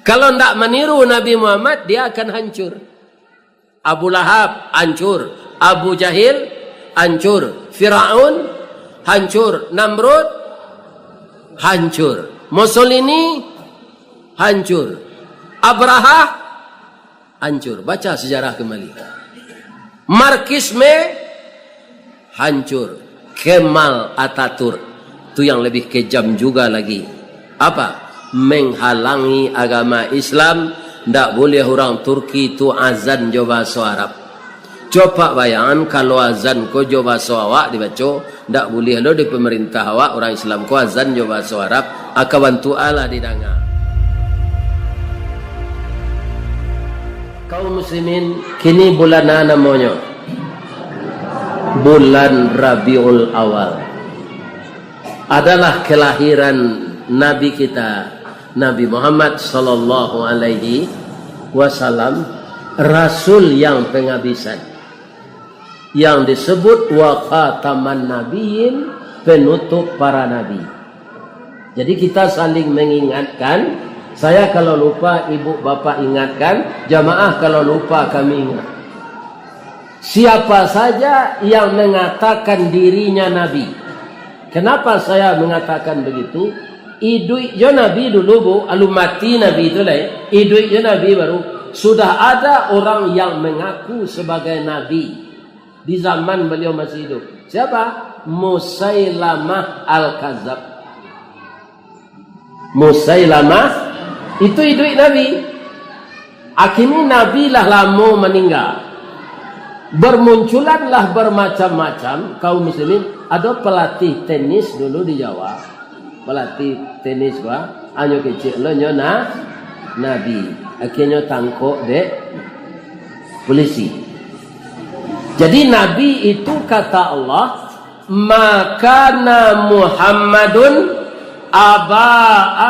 Kalau tidak meniru Nabi Muhammad, dia akan hancur. Abu Lahab hancur, Abu Jahil hancur, Firaun hancur, Namrud hancur, Mussolini hancur, Abraha hancur. Baca sejarah kembali. Marxisme hancur, Kemal Ataturk itu yang lebih kejam juga lagi. Apa? Menghalangi agama Islam. Tidak boleh orang Turki itu azan jo bahasa Arab. Coba bayangkan kalau azan ko jo bahasa awak dibaca, tidak boleh lo di pemerintah awak orang Islam ko azan jo bahasa Arab, akabantu Allah didengar. Kaum muslimin, kini bulan apa namanya? Bulan Rabiul Awal. Adalah kelahiran Nabi kita, Nabi Muhammad sallallahu alaihi wasallam, rasul yang penghabisan, yang disebut wa khataman nabiyyin, penutup para nabi. Jadi kita saling mengingatkan. Saya kalau lupa, ibu bapak ingatkan, jamaah kalau lupa kami ingat. Siapa saja yang mengatakan dirinya nabi. Kenapa saya mengatakan begitu? Idui jo nabi dulu bu, alu mati nabi itu lah. Idui jo nabi baru. Sudah ada orang yang mengaku sebagai nabi di zaman beliau masih hidup. Siapa? Musailamah Al-Kadzab. Musailamah itu idui nabi. Akhirnya nabi lah lama meninggal. Bermunculanlah bermacam-macam kaum muslimin. Ada pelatih tenis dulu di Jawa. Pelatih tenis gua, anyo kecil lo nyona nabi, akhirnya tangkok dek polisi. Jadi nabi itu kata Allah, makana Muhammadun aba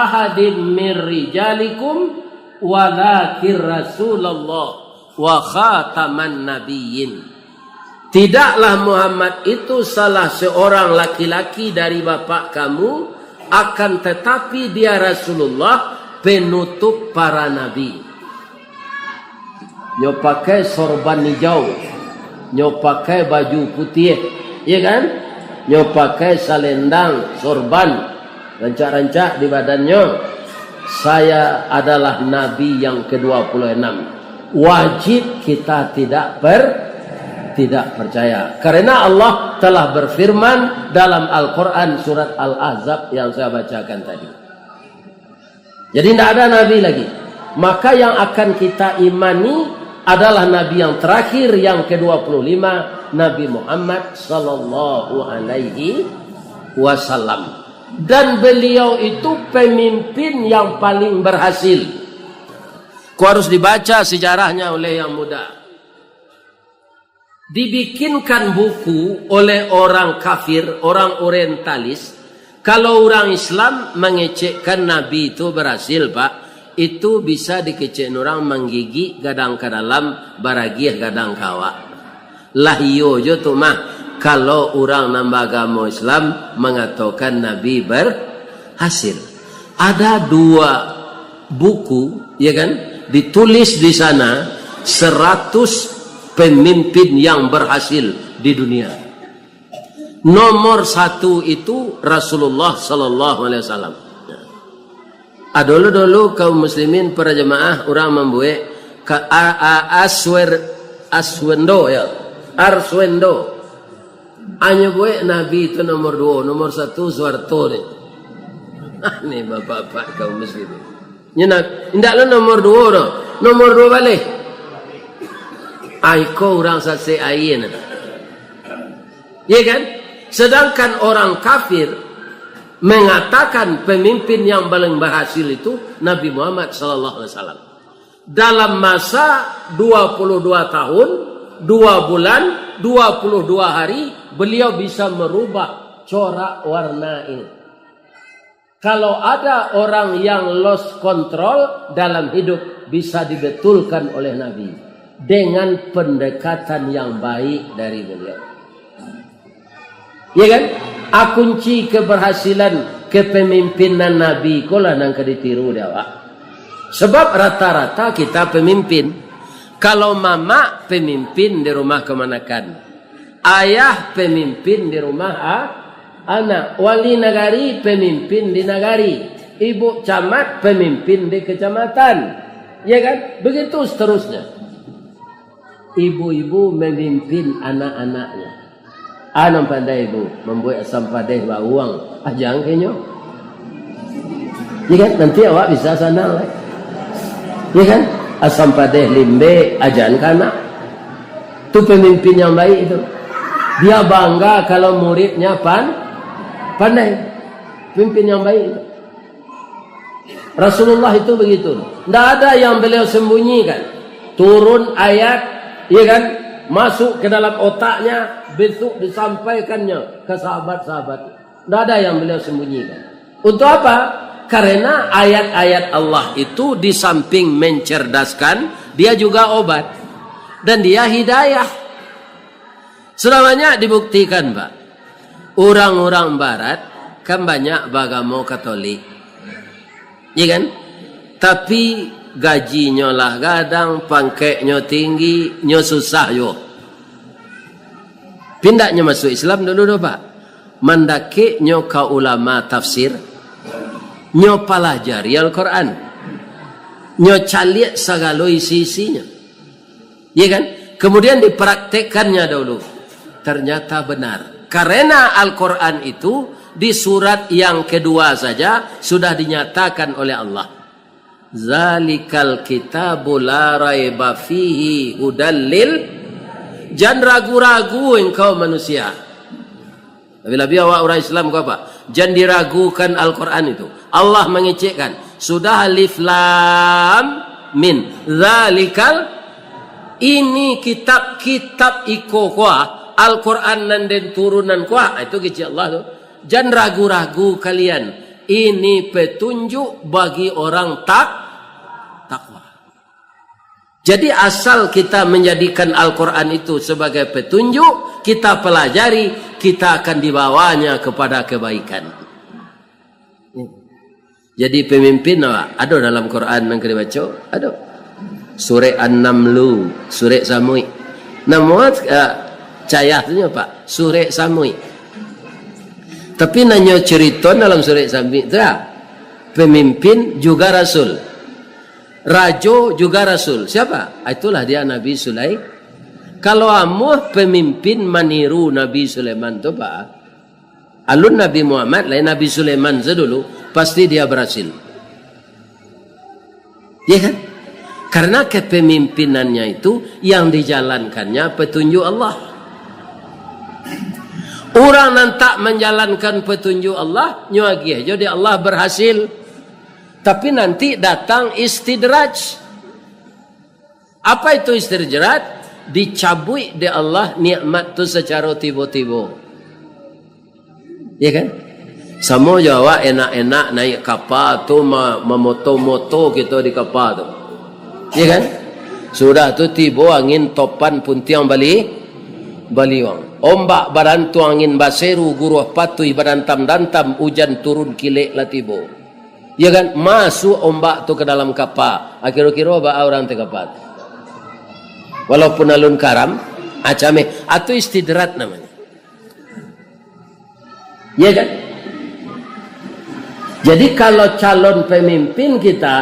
ahadim min rijalikum walakin Rasulullah wa khataman nabiyyin. Tidaklah Muhammad itu salah seorang laki-laki dari bapak kamu, akan tetapi dia Rasulullah, penutup para nabi. Nyo pakai sorban hijau, nyo pakai baju putih, iya kan? Nyo pakai salendang, sorban, rancak-rancak di badannya. Saya adalah nabi yang ke-26. Wajib kita tidak percaya. Karena Allah telah berfirman dalam Al-Quran surat Al-Ahzab yang saya bacakan tadi. Jadi tidak ada nabi lagi. Maka yang akan kita imani adalah nabi yang terakhir, yang ke-25, Nabi Muhammad sallallahu alaihi wasallam. Dan beliau itu pemimpin yang paling berhasil. Kau harus dibaca sejarahnya oleh yang muda. Dibikinkan buku oleh orang kafir, orang orientalis. Kalau orang Islam mengecekkan Nabi itu berhasil, Pak, itu bisa dikecek orang menggigi gadang ke dalam, baragiah gadang kawa. Lah iyo jo tu mah kalau orang nambah agama Islam mengatakan Nabi berhasil. Ada 2 buku, ya kan? Ditulis di sana 100 pemimpin yang berhasil di dunia. Nomor 1 itu Rasulullah sallallahu alaihi wasallam. Dulu kaum muslimin para jemaah orang membuat Arswendo ya. Arswendo. Hanya buat Nabi itu nomor 2, nomor 1 Soeharto ni. Ini bapak-bapak kaum muslimin. Nyenak, indaklah nomor 2 dah. Nomor 2 balik. Aiko orang sase ayin. Ya kan? Sedangkan orang kafir mengatakan pemimpin yang paling berhasil itu Nabi Muhammad sallallahu alaihi wasallam. Dalam masa 22 tahun, 2 bulan, 22 hari beliau bisa merubah corak warna ini. Kalau ada orang yang lost control dalam hidup, bisa dibetulkan oleh Nabi dengan pendekatan yang baik dari beliau. Ya kan? Kunci keberhasilan kepemimpinan Nabi kolah nang keditiru dia, Pak. Sebab rata-rata kita pemimpin. Kalau mama pemimpin di rumah kemanakan, ayah pemimpin di rumah anak, wali nagari pemimpin di nagari, ibu camat pemimpin di kecamatan, ya kan? Begitu seterusnya. Ibu-ibu memimpin anak-anaknya. Anam pandai ibu membuat asam padeh bawang ajang kenyo, ya kan? Nanti awak bisa sana lah, ya kan? Asam padeh limbe ajan kanak. Itu pemimpin yang baik itu. Dia bangga kalau muridnya pandai. Pemimpin yang baik itu. Rasulullah itu begitu. Tidak ada yang beliau sembunyikan. Turun ayat, ya kan? Masuk ke dalam otaknya, besok disampaikannya ke sahabat-sahabat. Tidak ada yang beliau sembunyikan. Untuk apa? Karena ayat-ayat Allah itu di samping mencerdaskan, dia juga obat. Dan dia hidayah. Sudah banyak dibuktikan, Pak. Orang-orang barat kan banyak beragama Katolik. Ya kan? Tapi gajinya lah gadang, pangkatnya tinggi, nyo susah yo. Pindahnya masuk Islam dulu, Pak. Mandake nyo ka ulama tafsir, nyo pelajari Al-Quran, nyo caliak segala isi-isinya, ya kan? Kemudian dipraktekkannya dulu, ternyata benar. Karena Al-Quran itu di surat yang kedua saja sudah dinyatakan oleh Allah, zalikal kitabu la raiba fihi hudallil. Jangan ragu-ragu engkau manusia. Lebih-lebih awak orang Islam kau apa? Jangan diragukan Al-Quran itu. Allah mengecekkan. Sudah alif lam min. Zalikal. Ini kitab-kitab iko kuah. Al-Quran dan turunan kuah. Itu kecil Allah tu. Jangan ragu-ragu kalian. Ini petunjuk bagi orang takwa. Jadi asal kita menjadikan Al-Quran itu sebagai petunjuk, kita pelajari, kita akan dibawanya kepada kebaikan. Jadi pemimpin ada dalam Quran yang kita baca, ada. Surah An-Namlu, Surah Samui. Namun cayahnya Pak, Surah Samui. Tapi nanya cerita dalam Surah Samui, pemimpin juga Rasul. Rajo juga Rasul. Siapa? Itulah dia Nabi Sulaiman. Kalau amuh pemimpin meniru Nabi Sulaiman tu Pak, alun Nabi Muhammad lain Nabi Sulaiman sedulu, pasti dia berhasil. Ya kan? Karena kepemimpinannya itu yang dijalankannya petunjuk Allah. Orang yang tak menjalankan petunjuk Allah, nyuagi jadi Allah berhasil. Tapi nanti datang istidraj. Apa itu istidraj? Dicabui di Allah nikmat tu secara tiba-tiba. Ya kan? Sama Jawa enak-enak naik kapal tu, memoto-moto kita di kapal tu. Ya kan? Sudah tu tiba angin topan puntiang baliwang. Ombak barantu angin baseru guruh patui barantam-dantam hujan turun kilek lah tiba. Ya kan, masuk ombak tu ke dalam kapal. Akhir-akhir orang te kapal. Walaupun alun karam, acame atau istidrat namanya. Ya kan? Jadi kalau calon pemimpin kita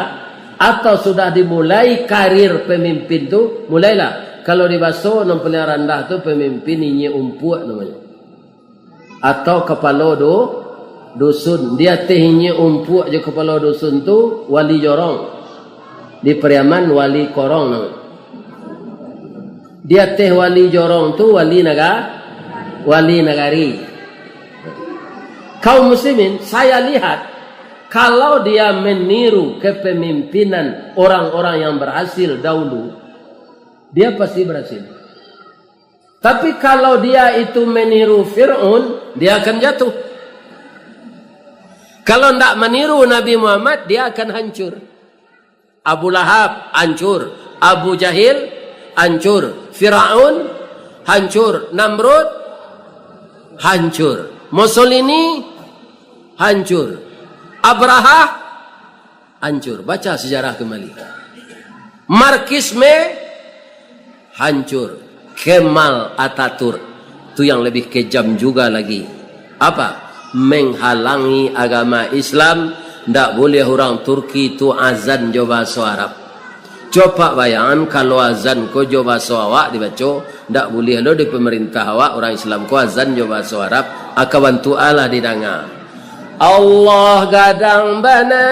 atau sudah dimulai karir pemimpin tu, mulailah. Kalau di Baso paling rendah tu pemimpin ini umpuak namanya. Atau kepala dusun, dia tehnya umpuk je kepala dusun tu wali jorong. Di Periaman wali korong namanya. Dia teh wali jorong tu wali nagari. Kaum muslimin, saya lihat kalau dia meniru kepemimpinan orang-orang yang berhasil dahulu, dia pasti berhasil. Tapi kalau dia itu meniru Fir'aun, dia akan jatuh. Kalau tidak meniru Nabi Muhammad, dia akan hancur. Abu Lahab hancur, Abu Jahil hancur, Fir'aun hancur, Namrud hancur, Mussolini hancur, Abraha hancur. Baca sejarah kembali. Marxisme hancur. Kemal Atatürk itu yang lebih kejam juga lagi. Apa? Menghalangi agama Islam. Tak boleh orang Turki itu azan jo bahasa Arab. Coba bayangkan kalau azan ko jo bahasa awak dibaca, tak boleh lo di pemerintah awak orang Islam ko azan jo bahasa Arab, akan bantu Allah didengar. Allah gadang bana.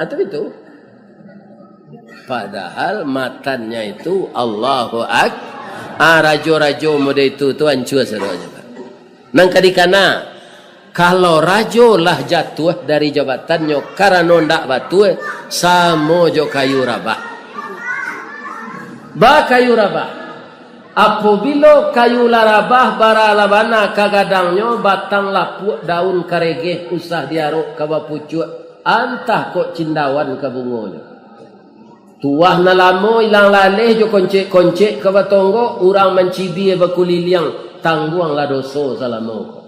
Atau itu. Padahal matanya itu Allahu Akbar. Rajo-rajo mode itu hancur semuanya. Nang kadikana kalau rajo lah jatuh dari jabatannya karena ndak batu samo jo kayu rabah. Ba kayu rabah. Apabila kayu larabah bara labana kagadangnya batang lapuk daun karegeh usah diaruk ka bapucuk antah kok cindawan ka bungonya. Tuah na lamo ilang laleh jo koncek-koncek ka batonggo urang mencibi bakuliliang tangguang la doso salamo.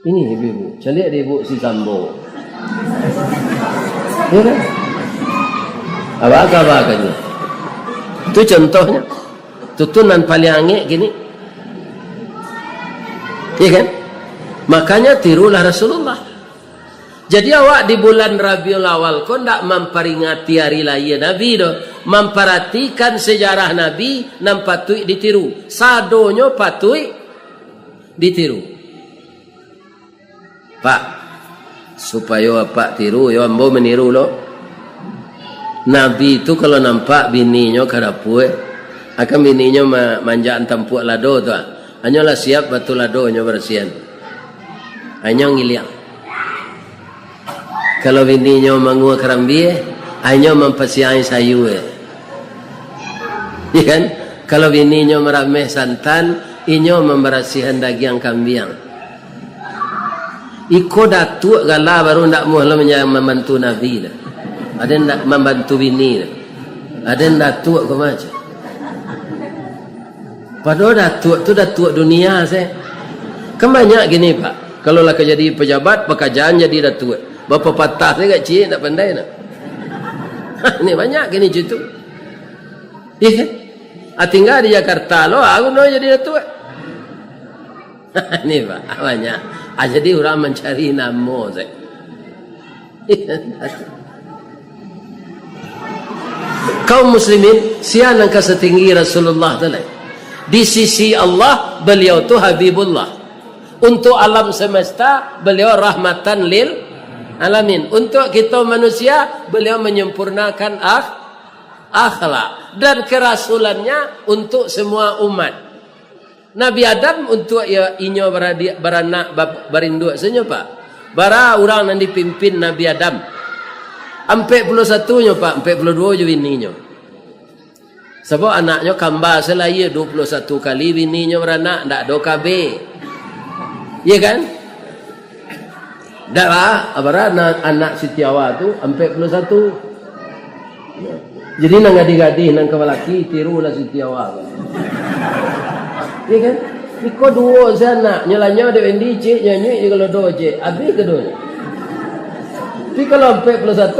Ini ibu, calik dia ibu si Sambo. Ya kan? Apa-apa kan? Itu contohnya. Tutunan paling angin gini. Ya kan? Makanya tirulah Rasulullah. Jadi awak di bulan Rabiul Awal kau tak memperingati hari lahir Nabi doh, memperhatikan sejarah Nabi nam patui ditiru. Sadonyo patui ditiru. Pak, supaya Pak tiru, yo ambo meniru lo. Nabi itu kalau nampak bininya karapue, akan bininya manjaan tampuk lado tu. Hanyalah siap batu ladonya bersihan. Hanya ngiliang. Kalau bininya mangua kerambie, hanya mempasiai sayu. Ya kan? Kalau bininya merameh santan, inyo memberasihan daging kambing. Iko datuk gala baru ndak muhla membantu Nabi dah. Ada ndak membantu bini dah. Ada datuk ke macam. Padahal datuk dunia saya. Kan banyak gini Pak. Kalau lah jadi pejabat, pekerjaan jadi datuk. Bapa patah saya kat cik, tak pandai nak. Ini banyak gini situ. Ya kan? Tinggal di Jakarta lo, aku nak jadi datuk. Ini Pak, banyak. Jadi orang mencari nama saya. Kaum muslimin, siapa yang setinggi Rasulullah telah. Di sisi Allah, beliau tu Habibullah. Untuk alam semesta, beliau rahmatan lil alamin. Untuk kita manusia, beliau menyempurnakan akhlak dan kerasulannya untuk semua umat. Nabi Adam untuk inyo beranak berinduk senyo Pak. Bara orang yang dipimpin Nabi Adam. 41 nyo Pak, 42 je bininya. Sebab anaknya kembar selaya 21 kali bininya beranak ndak do KB. Ya kan? Dak lah, abara anak Sitiawa tu 41. Jadi nang gadi-gadi nang kawalaki tirulah Sitiawa. Ya kan? Iko dua sana nyalanya ada endi cik nyanyi kalau dua cik habis kedua. Tapi kalau 41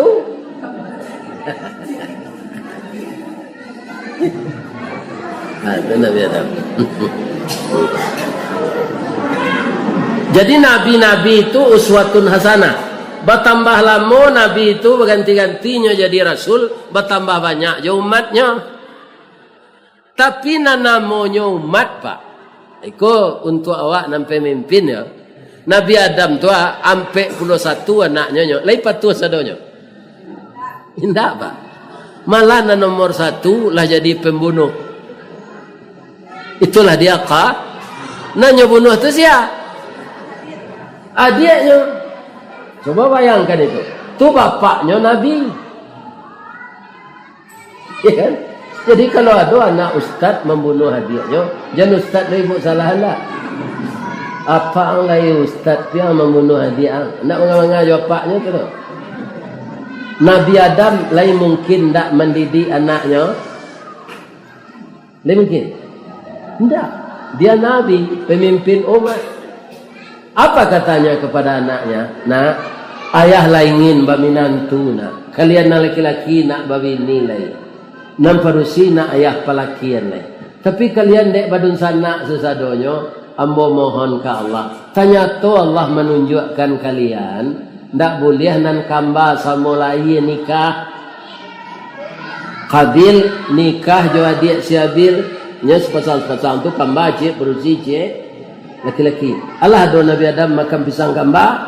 itu Nabi Adam. Jadi nabi-nabi itu uswatun hasanah. Bertambah lama nabi itu berganti-gantinya jadi rasul, bertambah banyak je umatnya. Tapi namanya umat Pak. Iko untuk awak nampai mimpin ya. Nabi Adam tu ampe 41 anaknya. Lepas tu sadonyo. Indah Pak. Malah nomor 1 lah jadi pembunuh. Itulah dia kah? Nanya bunuh tu siapa? Adiknya. Coba bayangkan itu. Tu bapaknya Nabi. Ya kan? Jadi kalau ada anak ustaz membunuh adiknya, jangan ustaz lah ibu salah lah. Apa ang lain ustaz yang membunuh adik ang? Nak mengajar bapaknya tu. Nabi Adam lain mungkin tak mendidik anaknya. Lain mungkin. Tidak. Dia Nabi, pemimpin umat. Apa katanya kepada anaknya? Nak, ayah laingin baminantu nak. Kalian laki-laki nak babini lai. Namparusi nak ayah palakian lai. Tapi kalian dek badun sana sesadonyo, ambo mohon ke Allah. Tanya tu Allah menunjukkan kalian ndak boleh nan kamba sama lain nikah. Qabil nikah jo adik si Habil, nya sepasang-sepasang tu kamba cik berusi cik laki-laki. Allah do Nabi Adam makan pisang kamba.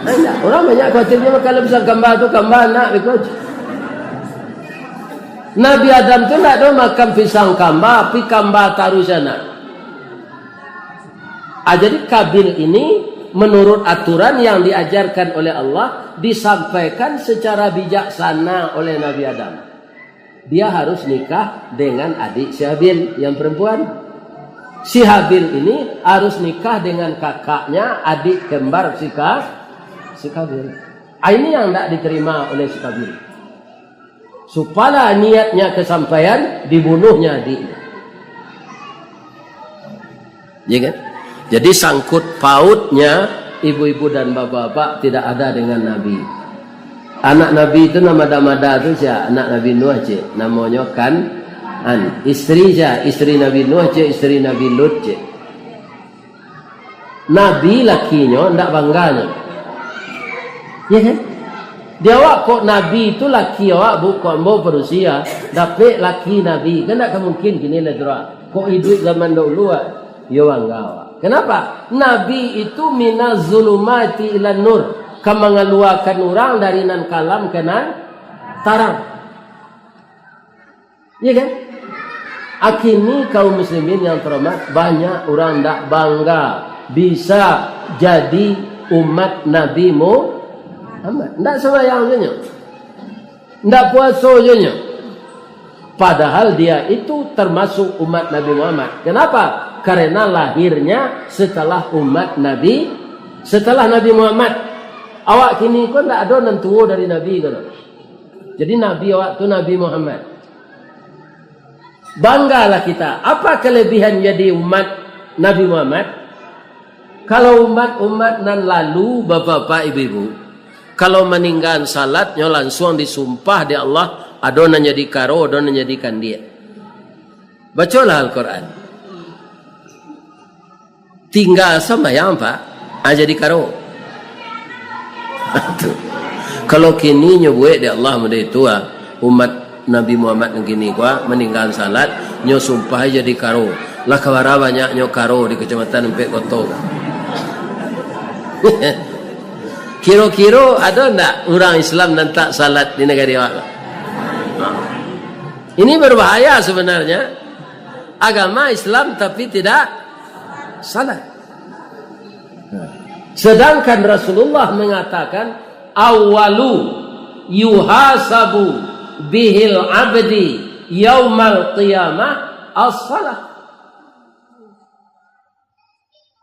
Enggak, orang banyak khawatirnya makan pisang kamba tu kamba nak ikut. Nabi Adam tu nak do makan pisang kamba, pi kamba taruh sana. Jadi Qabil ini menurut aturan yang diajarkan oleh Allah disampaikan secara bijaksana oleh Nabi Adam. Dia harus nikah dengan adik si Habil yang perempuan. Si Habil ini harus nikah dengan kakaknya adik kembar si Qabil. Ini yang tidak diterima oleh si Qabil. Supaya niatnya kesampaian, dibunuhnya adiknya. Ya kan? Jadi sangkut pautnya ibu-ibu dan bapak-bapak tidak ada dengan Nabi. Anak Nabi itu nama Damada itu siapa? Anak Nabi Nuh cik. Namanya Kan'an. Istri siapa? Istri Nabi Nuh cik, istri Nabi Lut cik. Nabi lakinya tidak bangganya. Ya kan? Dia awak kok Nabi itu laki awak bukan mau berusia. Tapi laki Nabi. Kan tidak mungkin gini lah. Kok hidup zaman dahulu ya bangga awak. Kenapa? Nabi itu minaz zulumati ilan nur. Mengeluarkan orang dari nan kalam ke nan tarang. Iya kan? Akhirnya kaum muslimin yang terhormat, banyak orang tidak bangga bisa jadi umat Nabi Muhammad. Tidak sembahyang saja. Tidak puasa saja. Padahal dia itu termasuk umat Nabi Muhammad. Kenapa? Karena lahirnya setelah umat Nabi, setelah Nabi Muhammad. Awak kini kau tidak ada nantuo dari Nabi kan? Jadi Nabi awak tu Nabi Muhammad. Banggalah kita. Apa kelebihan jadi umat Nabi Muhammad? Kalau umat-umat nan lalu, bapak-bapak, ibu-ibu, kalau meninggal salatnya langsung disumpah di Allah, adona jadi karo, adona jadikan dia. Bacalah Al-Quran. Tinggal sama yang Pak, jadi karo. Kalau kini nyobuat di Allah muda tua umat Nabi Muhammad yang kini gua meninggal salat nyo sumpah jadi karo lah kawara banyak nyo karo di kecamatan Empek Koto. Kiro-kiro ada ndak orang Islam dan tak salat di negara awak? Ini berbahaya sebenarnya. Agama Islam tapi tidak salat. Sedangkan Rasulullah mengatakan awalu yuhasabu bihil abdi yaumal qiyamah as-salah.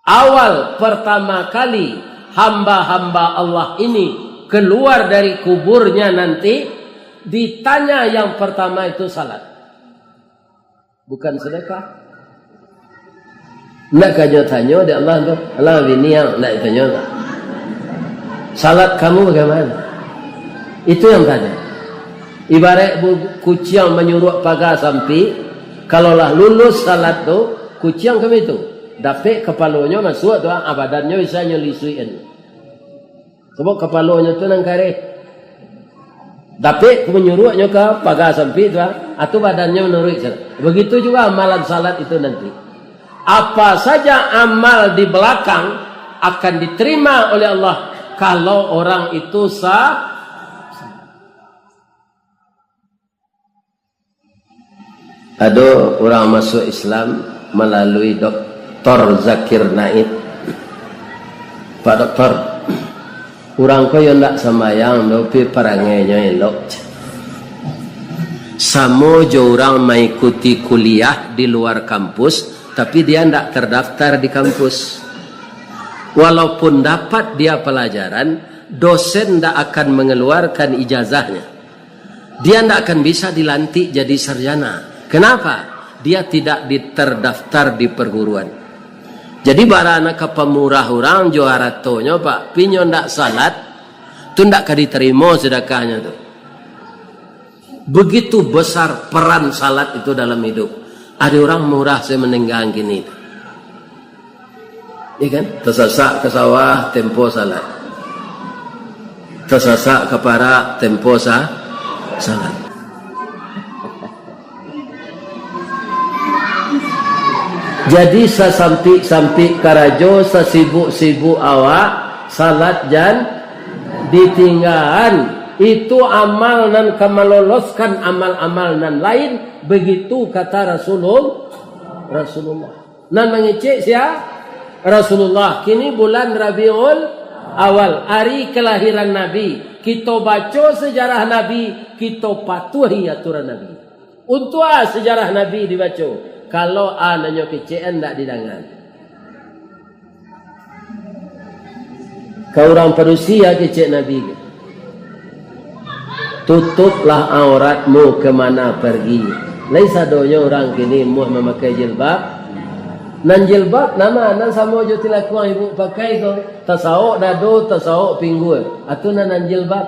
Awal pertama kali hamba-hamba Allah ini keluar dari kuburnya nanti ditanya yang pertama itu salat. Bukan sedekah. Nak kanya tanya dia Allah tu. Allah bini yang nak tanya. Salat kamu bagaimana? Itu yang tanya. Ibarat kucing menyuruh pagar sampai kalaulah lulus salat tu kucing kami tu dapat kepalanya masuk tu badannya bisa nyelisuin. Sebab kepalanya tu nang kare. Dapat menyuruhnya ke pagar sampai tu atau badannya menurut sana. Begitu juga amalan salat itu nanti. Apa saja amal di belakang akan diterima oleh Allah kalau orang itu sah. Ada orang masuk Islam melalui Dr. Zakir Naik. Pak Doktor, orang kau yang tak sembahyang tapi perangainya elok. Samo jo orang mengikuti kuliah di luar kampus. Tapi dia tidak terdaftar di kampus. Walaupun dapat dia pelajaran, dosen tidak akan mengeluarkan ijazahnya. Dia tidak akan bisa dilantik jadi sarjana. Kenapa? Dia tidak terdaftar di perguruan. Jadi barana ke pemurah orang juara tonyo pak pinyo ndak salat tu ndak diterima sedekahnya tu. Begitu besar peran salat itu dalam hidup. Ada orang murah saya meninggal gini. Iya kan? Tersasak ke sawah tempo salat. Tersasak ke para tempo salat. Jadi sampai karajo sesibuk-sibuk awak salat jan ditinggalan itu amal nan kamaloloskan amal-amal nan lain begitu kata Rasulullah. Nan mengecek sia Rasulullah. Kini bulan Rabiul Awal, hari kelahiran Nabi. Kita baca sejarah Nabi, kita patuhi aturan Nabi. Untuk sejarah Nabi dibaca. Kalau anaknya kecil tidak didangan. Kau orang manusia kecil Nabi. Tutuplah auratmu kemana pergi. Lain sadonya orang kini muh memakai jilbab. Nan jilbab nama nan sama jo tilakuan ibu pakai tu. Tasawuk dado, tasawuk pinggul. Atu nan jilbab.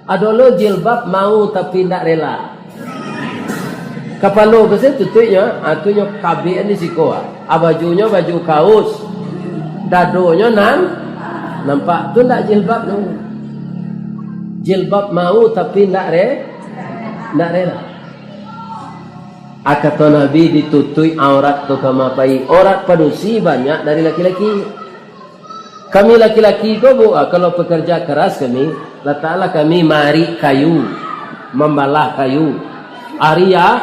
Adolo jilbab mau tapi tidak rela. Kapalo kasi tutupnya, atunya kabian di sikoa. Bajunya baju kaos. Dadonya nampak tu ndak jilbab tu. Jilbab mau tapi ndak rela. Kata Nabi ditutui aurat tu kamapai. Aurat padusi banyak dari laki-laki. Kami laki-laki kalau pekerja keras kami, Allah Ta'ala kami mari kayu, membalah kayu. Arya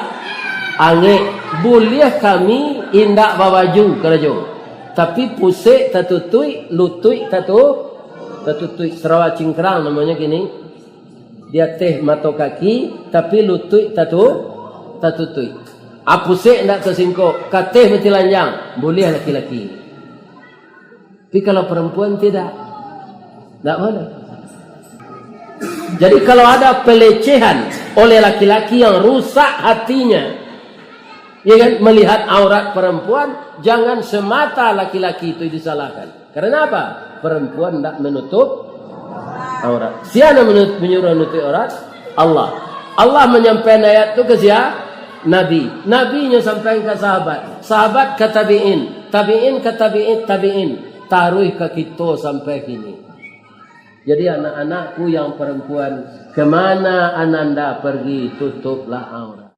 ange boleh kami indak bawaju kerajo. Tapi pusik tatutui, lutui tatutui Sarawak cingkrang namanya gini. Dia teh mato kaki tapi lutui tatutui. Pusik ndak tersingkok, kateh mesti lanjang, boleh laki-laki. Tapi kalau perempuan tidak boleh. Jadi kalau ada pelecehan oleh laki-laki yang rusak hatinya, ya kan, melihat aurat perempuan, jangan semata laki-laki itu disalahkan. Karena apa? Perempuan tidak menutup aurat. Siapa menyuruh menutup aurat? Allah. Allah menyampaikan ayat itu ke siapa? Nabi. Nabinya sampaikan ke sahabat. Sahabat ke tabi'in. Tabi'in ke tabi'in. Taruh ke kita sampai kini. Jadi anak-anakku yang perempuan, kemana ananda pergi, tutuplah aurat.